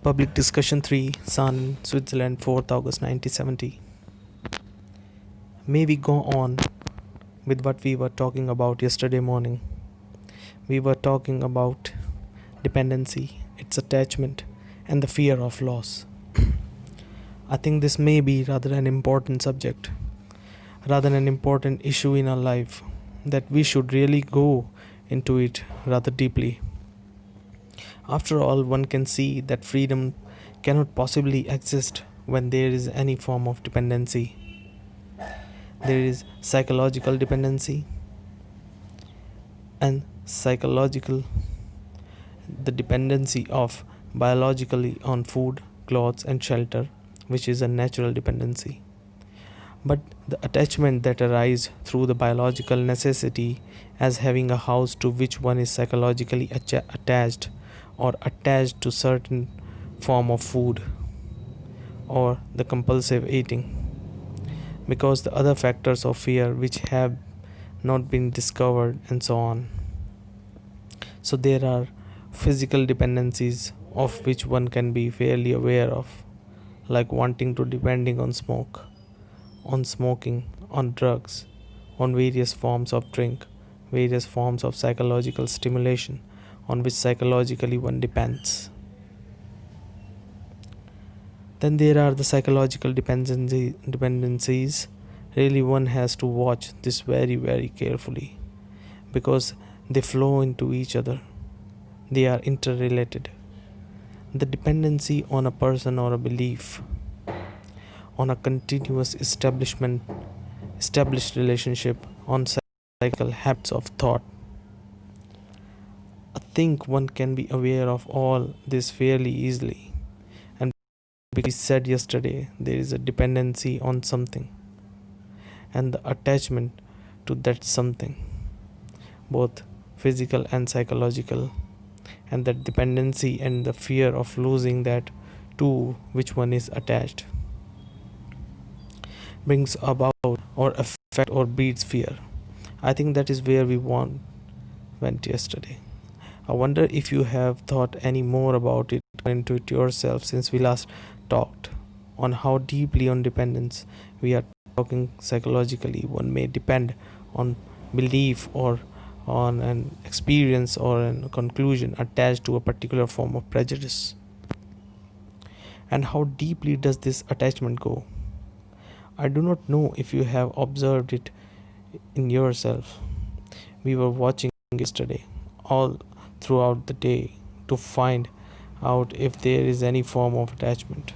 Public Discussion 3, Saanen, Switzerland, 4th August 1970. May we go on with what we were talking about yesterday morning? We were talking about dependency, its attachment, and the fear of loss. I think this may be rather an important subject, rather an important issue in our life, that we should really go into it rather deeply. After all, one can see that freedom cannot possibly exist when there is any form of dependency. There is psychological dependency and psychological the dependency of biologically on food, clothes and shelter, which is a natural dependency. But the attachment that arises through the biological necessity, as having a house to which one is psychologically attached, or attached to certain form of food, or the compulsive eating, because the other factors of fear which have not been discovered, and so on. So there are physical dependencies of which one can be fairly aware of, like wanting to depending on smoke, on smoking, on drugs, on various forms of drink, various forms of psychological stimulation on which psychologically one depends. Then there are the psychological dependencies. Really, one has to watch this very, very carefully because they flow into each other. They are interrelated. The dependency on a person or a belief, on a continuous established relationship, on cycle habits of thought. I think one can be aware of all this fairly easily. And we said yesterday, there is a dependency on something and the attachment to that something, both physical and psychological, and that dependency and the fear of losing that to which one is attached brings about or affect or breeds fear. I think that is where we went yesterday. I wonder if you have thought any more about it, into it yourself since we last talked on how deeply on dependence we are talking psychologically. One may depend on belief or on an experience or a conclusion attached to a particular form of prejudice. And how deeply does this attachment go? I do not know if you have observed it in yourself. We were watching yesterday all throughout the day to find out if there is any form of attachment.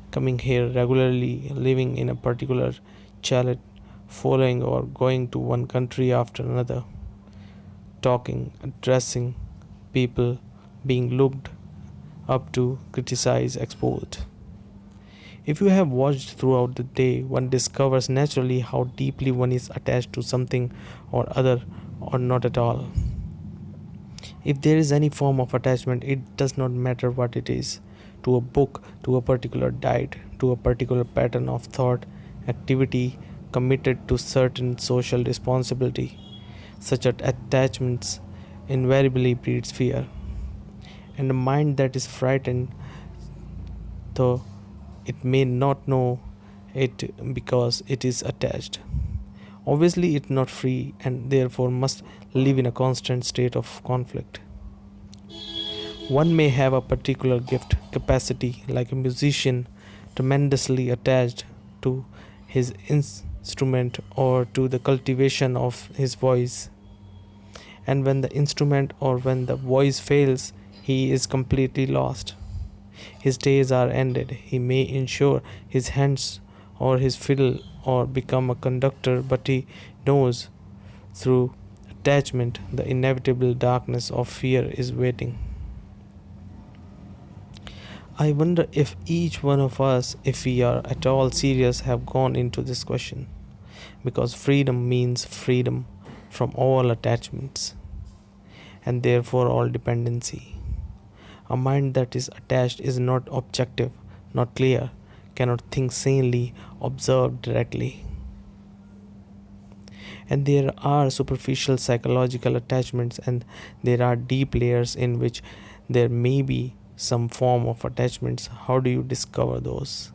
Coming here regularly, living in a particular chalet, following or going to one country after another, talking, addressing people, being looked up to, criticized, exposed. If you have watched throughout the day, one discovers naturally how deeply one is attached to something or other, or not at all. If there is any form of attachment, it does not matter what it is, to a book, to a particular diet, to a particular pattern of thought, activity, committed to certain social responsibility. Such attachments invariably breeds fear. And a mind that is frightened, though it may not know it because it is attached. Obviously, it is not free and therefore must live in a constant state of conflict. One may have a particular gift, capacity, like a musician, tremendously attached to his instrument or to the cultivation of his voice. And when the instrument or when the voice fails, he is completely lost. His days are ended. He may insure his hands or his fiddle or become a conductor, but he knows through attachment the inevitable darkness of fear is waiting. I wonder if each one of us, if we are at all serious, have gone into this question. Because freedom means freedom from all attachments and therefore all dependency. A mind that is attached is not objective, not clear, cannot think sanely, observe directly. And there are superficial psychological attachments, and there are deep layers in which there may be some form of attachments. How do you discover those?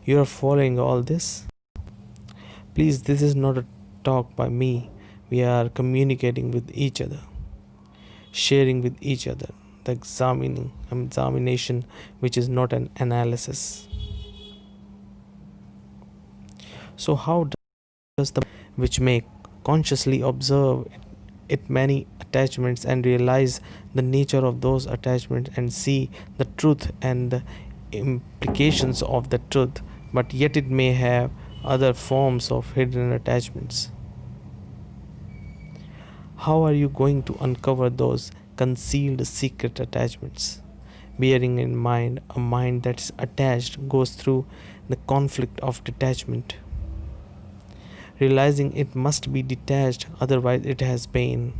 You are following all this? Please, this is not a talk by me. We are communicating with each other, sharing with each other, the examination, which is not an analysis. So, how does the which may consciously observe it many attachments and realize the nature of those attachments and see the truth and the implications of the truth, but yet it may have other forms of hidden attachments? How are you going to uncover those concealed secret attachments? Bearing in mind, a mind that is attached goes through the conflict of detachment, realizing it must be detached, otherwise, it has pain,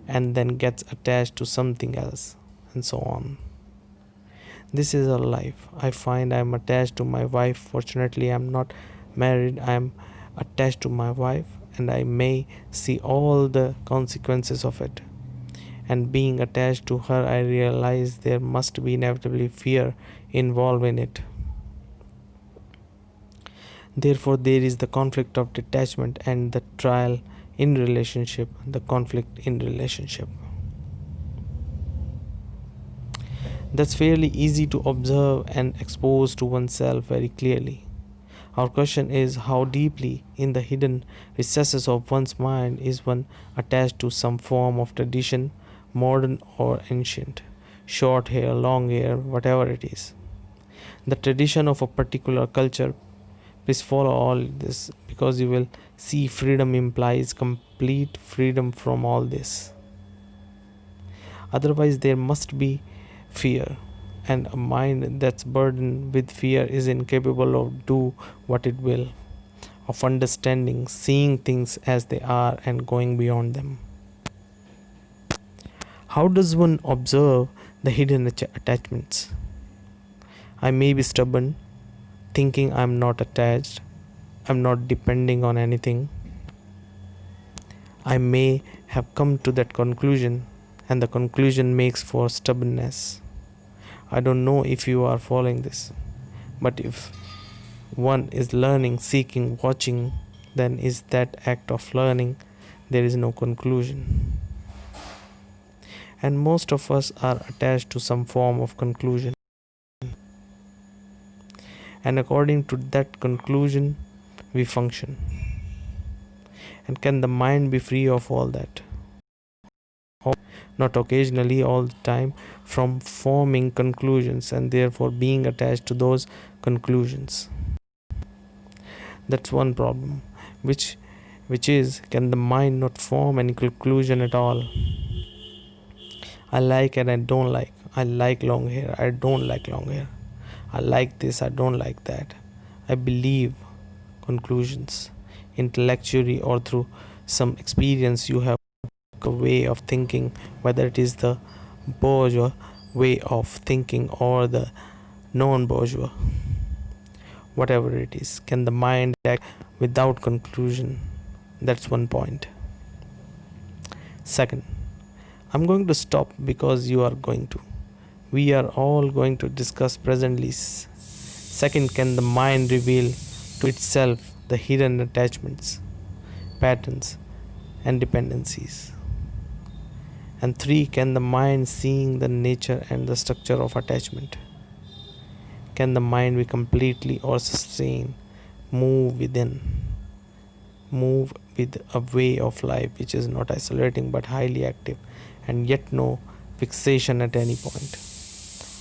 and then gets attached to something else, and so on. This is our life. I find I am attached to my wife. Fortunately, I am not married. I am attached to my wife, and I may see all the consequences of it. And being attached to her, I realize there must be inevitably fear involved in it. Therefore, there is the conflict of detachment and the trial in relationship, the conflict in relationship. That's fairly easy to observe and expose to oneself very clearly. Our question is, how deeply in the hidden recesses of one's mind is one attached to some form of tradition, modern or ancient, short hair, long hair, whatever it is. The tradition of a particular culture. Please follow all this, because you will see freedom implies complete freedom from all this. Otherwise, there must be fear, and a mind that's burdened with fear is incapable of do what it will, of understanding, seeing things as they are and going beyond them. How does one observe the hidden attachments? I may be stubborn, thinking I'm not attached, I'm not depending on anything. I may have come to that conclusion, and the conclusion makes for stubbornness. I don't know if you are following this, but if one is learning, seeking, watching, then is that act of learning. There is no conclusion. And most of us are attached to some form of conclusion. And according to that conclusion, we function. And can the mind be free of all that? Not occasionally, all the time, from forming conclusions and therefore being attached to those conclusions. That's one problem, which is, can the mind not form any conclusion at all? I like and I don't like. I like long hair. I don't like long hair. I like this. I don't like that. I believe conclusions. Intellectually or through some experience, you have a way of thinking, whether it is the bourgeois way of thinking or the non-bourgeois, whatever it is. Can the mind act without conclusion? That's one point. Second, I'm going to stop because you are going to. We are all going to discuss presently. Second, can the mind reveal to itself the hidden attachments, patterns, and dependencies? And three, can the mind seeing the nature and the structure of attachment? Can the mind be completely or sustained, move with a way of life which is not isolating but highly active, and yet no fixation at any point?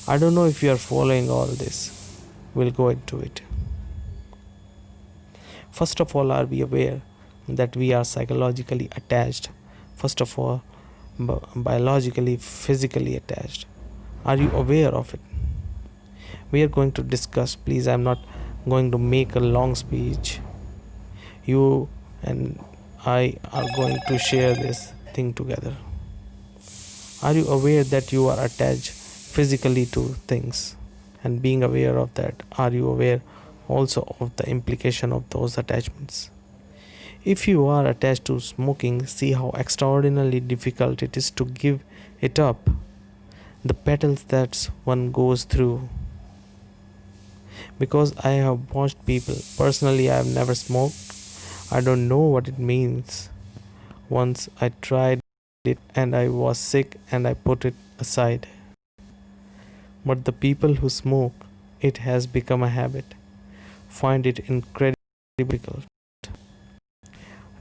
I don't know if you are following all this. We'll go into it. First of all, are we aware that we are psychologically attached? First of all, biologically, physically attached. Are you aware of it? We are going to discuss. Please, I'm not going to make a long speech. You and I are going to share this thing together. Are you aware that you are attached physically to things? And being aware of that, are you aware also of the implication of those attachments? If you are attached to smoking, see how extraordinarily difficult it is to give it up. the petals that one goes through. Because I have watched people. Personally, I have never smoked. I don't know what it means. Once I tried it and I was sick and I put it aside. But the people who smoke, it has become a habit, find it incredibly difficult.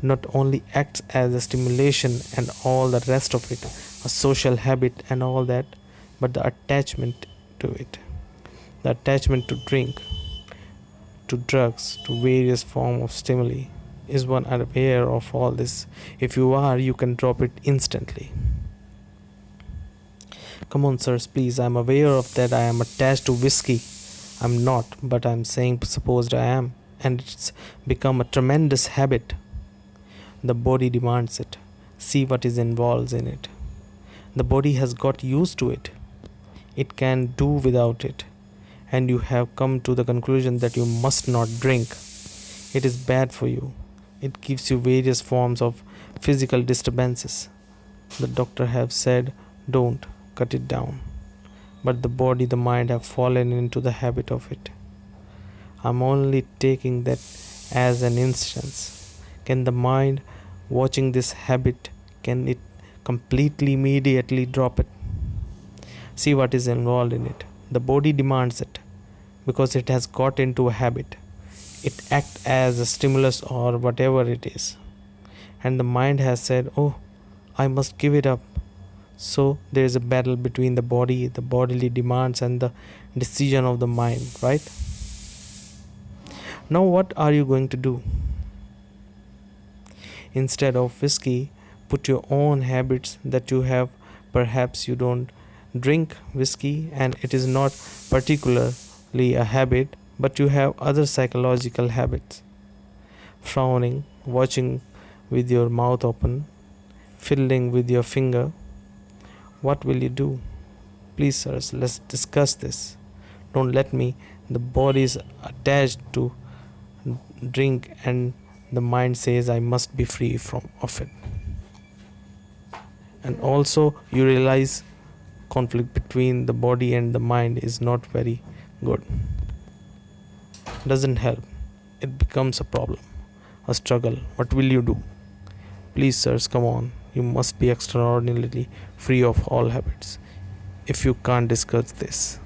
Not only acts as a stimulation and all the rest of it, a social habit and all that, but the attachment to it, the attachment to drink, to drugs, to various forms of stimuli. Is one aware of all this? If you are, you can drop it instantly. Come on, sirs, please. I'm aware of that. I am attached to whiskey. I'm not, but I'm saying, supposed I am, and it's become a tremendous habit. The body demands it. See what is involved in it. The body has got used to it. It can do without it. And you have come to the conclusion that you must not drink. It is bad for you. It gives you various forms of physical disturbances. The doctor have said, don't cut it down. But the body, the mind have fallen into the habit of it. I'm only taking that as an instance. Can the mind, watching this habit, can it completely immediately drop it? See what is involved in it. The body demands it because it has got into a habit. It acts as a stimulus or whatever it is. And the mind has said, oh, I must give it up. So there is a battle between the body, the bodily demands, and the decision of the mind, right? Now, what are you going to do? Instead of whiskey, put your own habits that you have. Perhaps you don't drink whiskey and it is not particularly a habit, but you have other psychological habits. Frowning, watching with your mouth open, fiddling with your finger. What will you do? Please, sirs, let's discuss this. Don't let me. The body is attached to drink and the mind says I must be free from of it. And also you realize conflict between the body and the mind is not very good. Doesn't help. It becomes a problem, a struggle. What will you do? Please, sirs, come on. You must be extraordinarily free of all habits if you can't discuss this.